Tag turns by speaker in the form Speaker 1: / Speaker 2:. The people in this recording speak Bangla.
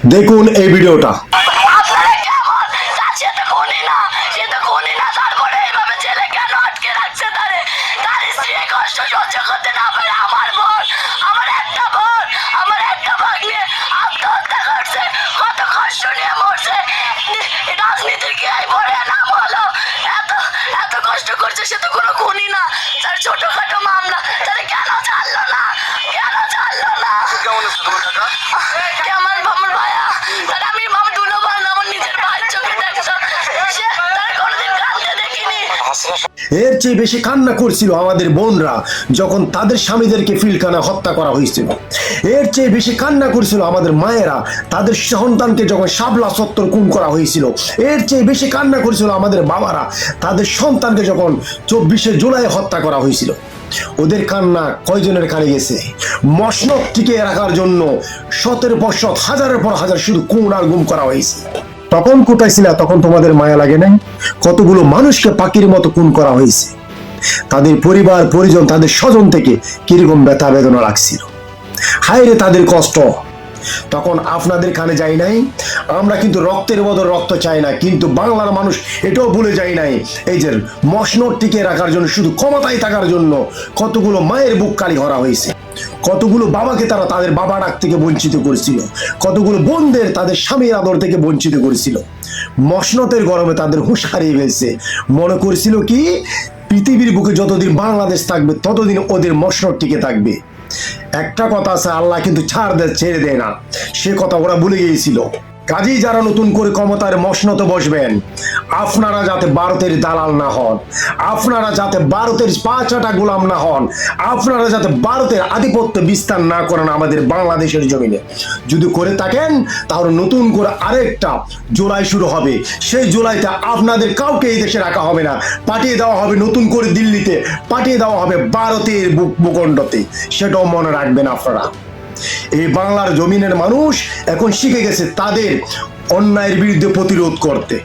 Speaker 1: দেখুন এই ভিডিওটা।
Speaker 2: আপনারা কেমন? সে তো খুনি না, সে তো খুনি না, তারপরে এইভাবে ছেলে কেন আটকে রাখছে তারে? তার স্ত্রী কষ্ট সহ্য করতে না পারে। আমার বোন, আমার একটা বোন, আমার একটা ভাগ্নে আত্মহত্যা করছে, কত কষ্ট নিয়ে মরছে। রাজনীতির কি এই বড় নাম হলো? এত এত কষ্ট করছে, সে তো কোনো খুনি না। তার ছোটখাটো মামলা, তাহলে কেন ছাড়লো না? কেন ছাড়লো না?
Speaker 3: কেমন আছে তোমার কাকা?
Speaker 2: কেমন আমার ভাইয়া? তার আমি আমার দুলো বোন, আমার নিজের ভাইয়ের চোখে দেখছো, সে তার কোনোদিন কাঁদতে দেখিনি।
Speaker 1: এর চেয়ে বেশি কান্না করছিল আমাদের বোনরা যখন তাদের স্বামীদেরকে ফিলখানা হত্যা করা হয়েছিল। এর চেয়ে বেশি কান্না করছিল আমাদের মায়েরা তাদের সন্তানকে যখন শাপলা চত্বর খুন করা হয়েছিল। এর চেয়ে বেশি কান্না করছিল আমাদের বাবারা তাদের সন্তানকে যখন 24শে জুলাই হত্যা করা হয়েছিল। ওদের কান্না কয়জনের কানে গেছে? মসনদ টিকে রাখার জন্য 17 বছর হাজারের পর হাজার শুধু খুন আর গুম করা হয়েছে। তখন কোথায় তখন তোমাদের মায়া লাগে নাই? কতগুলো মানুষকে পাখির মতো খুন করা হয়েছে। তাদের পরিবার পরিজন তাদের স্বজন থেকে কিরকম ব্যথা বেদনা লাগছিল। হায় রে তাদের কষ্ট। তখন আপনাদের কানে যাই নাই। আমরা কিন্তু রক্তের বদল রক্ত চাই না, কিন্তু বাংলার মানুষ এটাও ভুলে যায় নাই এই যে মসনদ টিকে রাখার জন্য শুধু ক্ষমতায় থাকার জন্য কতগুলো মায়ের বুক কালি করা হয়েছে, কতগুলো বাবাকে তারা তাদের বাবা ডাক থেকে বঞ্চিত করেছিল, কতগুলো বোনদের তাদের স্বামীর আদর থেকে বঞ্চিত করেছিল। মসনদের গরমে তাদের হুঁশ হারিয়ে ফেলছে। মনে করেছিল কি পৃথিবীর বুকে যতদিন বাংলাদেশ থাকবে ততদিন ওদের মসনদ টিকে থাকবে। একটা কথা আছে, আল্লাহ কিন্তু ছেড়ে দেয় না, সে কথা ওরা ভুলে গিয়েছিল। কাজেই যারা নতুন করে ক্ষমতার মসনদে বসবেন, আপনারা যাতে ভারতের দালাল না হন, আপনারা যাতে ভারতের পাঁচাটা গোলাম না হন, আপনারা যাতে ভারতের আধিপত্য বিস্তার না করেন আমাদের বাংলাদেশের জমিনে। যদি করে থাকেন তাহলে নতুন করে আরেকটা জুলাই শুরু হবে। সেই জুলাইতে আপনাদের কাউকে এই দেশে রাখা হবে না, পাঠিয়ে দেওয়া হবে নতুন করে দিল্লিতে, পাঠিয়ে দেওয়া হবে ভারতের ভূখণ্ডতে। সেটাও মনে রাখবেন আপনারা। এই বাংলার জমিনের মানুষ এখন শিখে গেছে তাদের অন্যায়ের বিরুদ্ধে প্রতিরোধ করতে।